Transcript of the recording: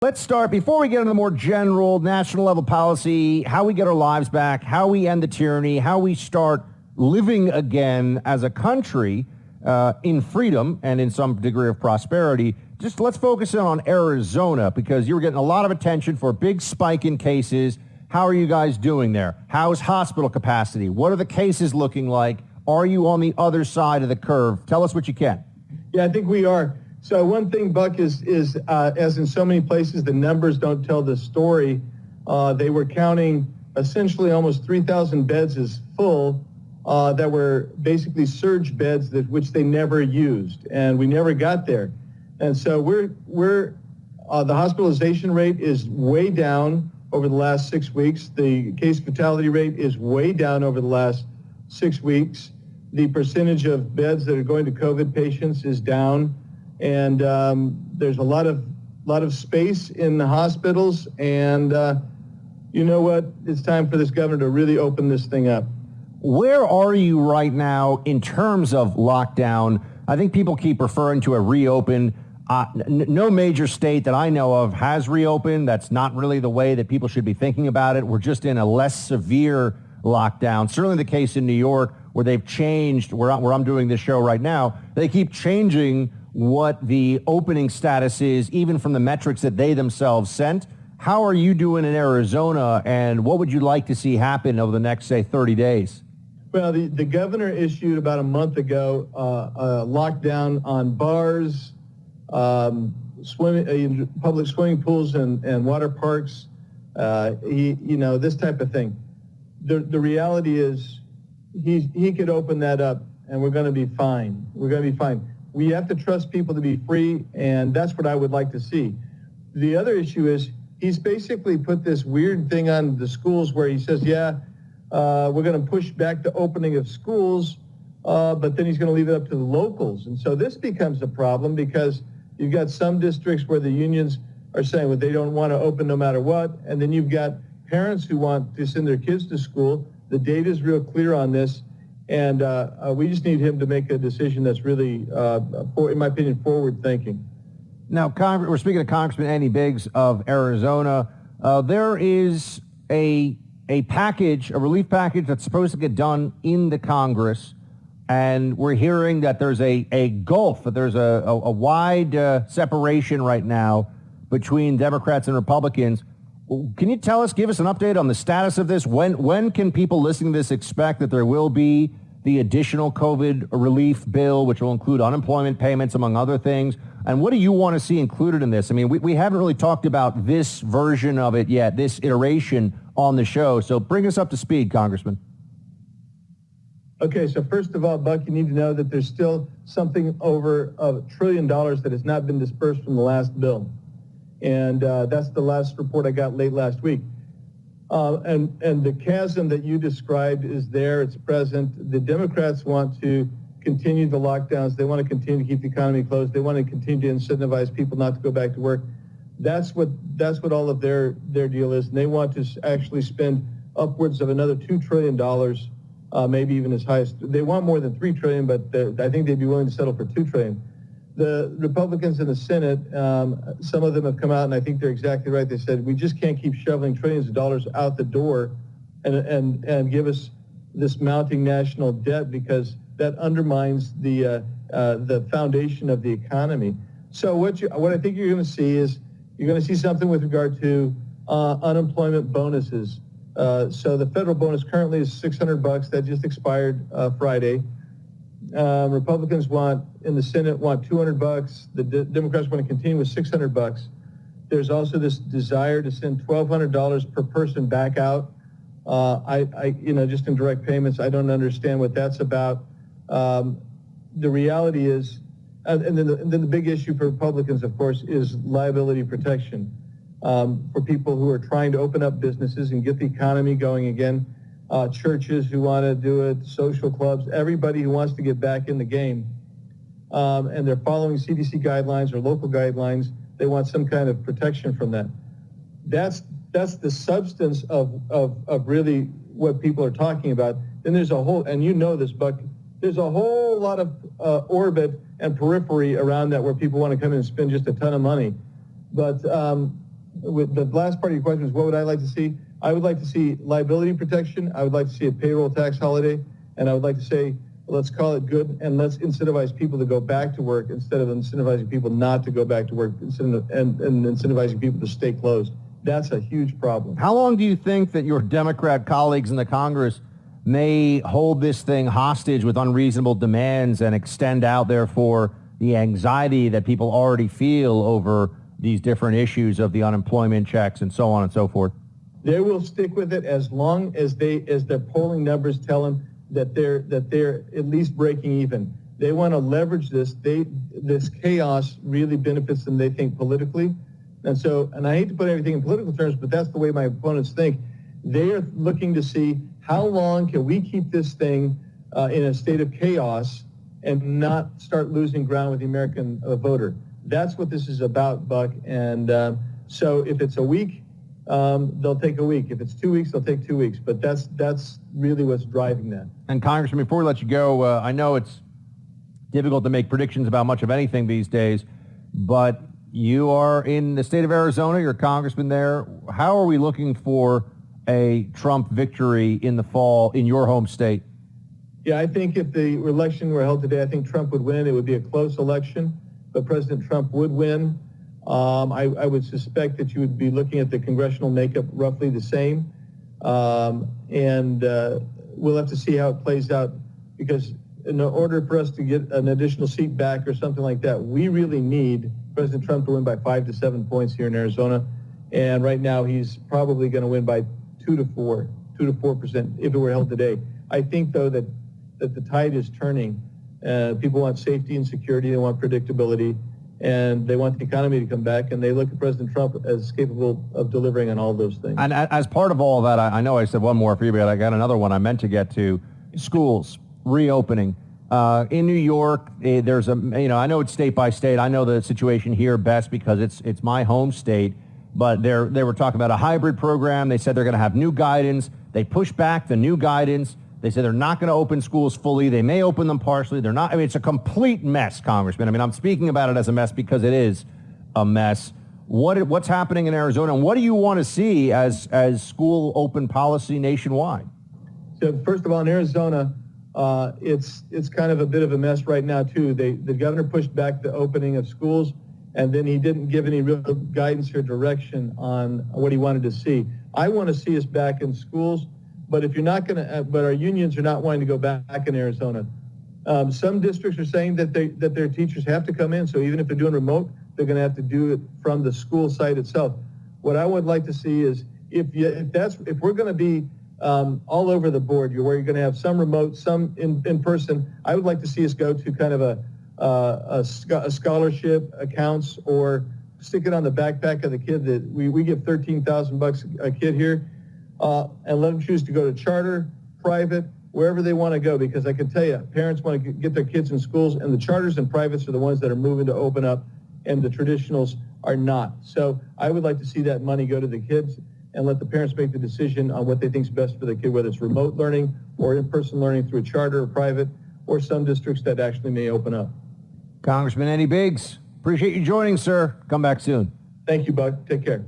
Let's start, before we get into the more general national level policy, how we get our lives back, how we end the tyranny, how we start living again as a country in freedom and in some degree of prosperity. Just let's focus in on Arizona, because you were getting a lot of attention for a big spike in cases. How are you guys doing there? How's hospital capacity? What are the cases looking like? Are you on the other side of the curve? Tell us what you can. Yeah, I think we are. So one thing, Buck, is as in so many places, the numbers don't tell the story. They were counting essentially almost 3,000 beds as full that were basically surge beds which they never used, and we never got there. And so the hospitalization rate is way down over the last 6 weeks. The case fatality rate is way down over the last 6 weeks. The percentage of beds that are going to COVID patients is down. And there's a lot of space in the hospitals, and you know what? It's time for this governor to really open this thing up. Where are you right now in terms of lockdown? I think people keep referring to a reopen. No major state that I know of has reopened. That's not really the way that people should be thinking about it. We're just in a less severe lockdown. Certainly the case in New York, where they've changed, where I'm doing this show right now, they keep changing what the opening status is, even from the metrics that they themselves sent. How are you doing in Arizona, and what would you like to see happen over the next, say, 30 days? Well, the governor issued about a month ago a lockdown on bars, public swimming pools and water parks, this type of thing. The reality is he could open that up, and we're going to be fine. We're going to be fine. We have to trust people to be free, and that's what I would like to see. The other issue is he's basically put this weird thing on the schools where he says, we're going to push back the opening of schools, but then he's going to leave it up to the locals. And so this becomes a problem, because you've got some districts where the unions are saying, well, they don't want to open no matter what, and then you've got parents who want to send their kids to school. The data is real clear on this. And we just need him to make a decision that's really, in my opinion, forward-thinking. Now, we're speaking to Congressman Biggs of Arizona. There is a package, a relief package that's supposed to get done in the Congress, and we're hearing that there's a gulf, that there's a wide separation right now between Democrats and Republicans. Can you give us an update on the status of this? When can people listening to this expect that there will be the additional COVID relief bill, which will include unemployment payments, among other things? And what do you want to see included in this? I mean, we haven't really talked about this version of it yet, this iteration on the show. So bring us up to speed, Congressman. Okay, so first of all, Buck, you need to know that there's still something over $1 trillion that has not been dispersed from the last bill. And that's the last report I got late last week. And the chasm that you described is there. It's present. The Democrats want to continue the lockdowns. They want to continue to keep the economy closed. They want to continue to incentivize people not to go back to work. That's what all of their deal is. And they want to actually spend upwards of another $2 trillion, maybe even as high as, they want more than $3 trillion, but I think they'd be willing to settle for $2 trillion. The Republicans in the Senate, some of them have come out, and I think they're exactly right. They said, we just can't keep shoveling trillions of dollars out the door and give us this mounting national debt, because that undermines the foundation of the economy. So what I think you're going to see is you're going to see something with regard to unemployment bonuses. So the federal bonus currently is $600. That just expired Friday. Republicans in the Senate want $200. The Democrats want to continue with $600. There's also this desire to send $1,200 per person back out. Just in direct payments. I don't understand what that's about. The reality is, and then the big issue for Republicans, of course, is liability protection for people who are trying to open up businesses and get the economy going again. Churches who want to do it, social clubs, everybody who wants to get back in the game, and they're following CDC guidelines or local guidelines. They want some kind of protection from that. That's the substance of really what people are talking about. Then there's a whole, and you know this, Buck, there's a whole lot of orbit and periphery around that where people want to come in and spend just a ton of money. But with the last part of your question is what would I like to see? I would like to see liability protection. I would like to see a payroll tax holiday. And I would like to say, let's call it good and let's incentivize people to go back to work instead of incentivizing people not to go back to work and incentivizing people to stay closed. That's a huge problem. How long do you think that your Democrat colleagues in the Congress may hold this thing hostage with unreasonable demands and extend out, therefore, the anxiety that people already feel over these different issues of the unemployment checks and so on and so forth? They will stick with it as long as their polling numbers tell them that they're at least breaking even. They want to leverage this. This chaos really benefits them, they think, politically. And I hate to put everything in political terms, but that's the way my opponents think. They are looking to see how long can we keep this thing in a state of chaos and not start losing ground with the American voter. That's what this is about, Buck. And so if it's a week, they'll take a week. If it's 2 weeks, they'll take 2 weeks. But that's really what's driving that. And Congressman, before we let you go, I know it's difficult to make predictions about much of anything these days, but you are in the state of Arizona. You're a congressman there. How are we looking for a Trump victory in the fall in your home state? Yeah, I think if the election were held today, I think Trump would win. It would be a close election, but President Trump would win. I would suspect that you would be looking at the congressional makeup roughly the same. And we'll have to see how it plays out, because in order for us to get an additional seat back or something like that, we really need President Trump to win by 5 to 7 points here in Arizona. And right now he's probably going to win by 2 to 4% if it were held today. I think, though, that the tide is turning. People want safety and security. They want predictability. And they want the economy to come back, and they look at President Trump as capable of delivering on all those things. And as part of all of that, I know I said one more for you, but I got another one I meant to get to. Schools reopening. In New York, there's I know it's state by state. I know the situation here best because it's my home state, but they were talking about a hybrid program. They said they're going to have new guidance. They pushed back the new guidance. They said they're not going to open schools fully. They may open them partially. They're not. I mean, it's a complete mess, Congressman. I mean, I'm speaking about it as a mess because it is a mess. What's happening in Arizona, and what do you want to see as school open policy nationwide? So first of all, in Arizona, it's kind of a bit of a mess right now too. The governor pushed back the opening of schools, and then he didn't give any real guidance or direction on what he wanted to see. I want to see us back in schools. But if you're not going to, but our unions are not wanting to go back in Arizona. Some districts are saying that their teachers have to come in. So even if they're doing remote, they're going to have to do it from the school site itself. What I would like to see is if we're going to be all over the board, where you're going to have some remote, some in person, I would like to see us go to kind of a scholarship accounts, or stick it on the backpack of the kid. That we give $13,000 a kid here. And let them choose to go to charter, private, wherever they want to go, because I can tell you, parents want to get their kids in schools, and the charters and privates are the ones that are moving to open up, and the traditionals are not. So I would like to see that money go to the kids and let the parents make the decision on what they think is best for the kid, whether it's remote learning or in-person learning through a charter or private, or some districts that actually may open up. Congressman Biggs, appreciate you joining, sir. Come back soon. Thank you, Buck. Take care.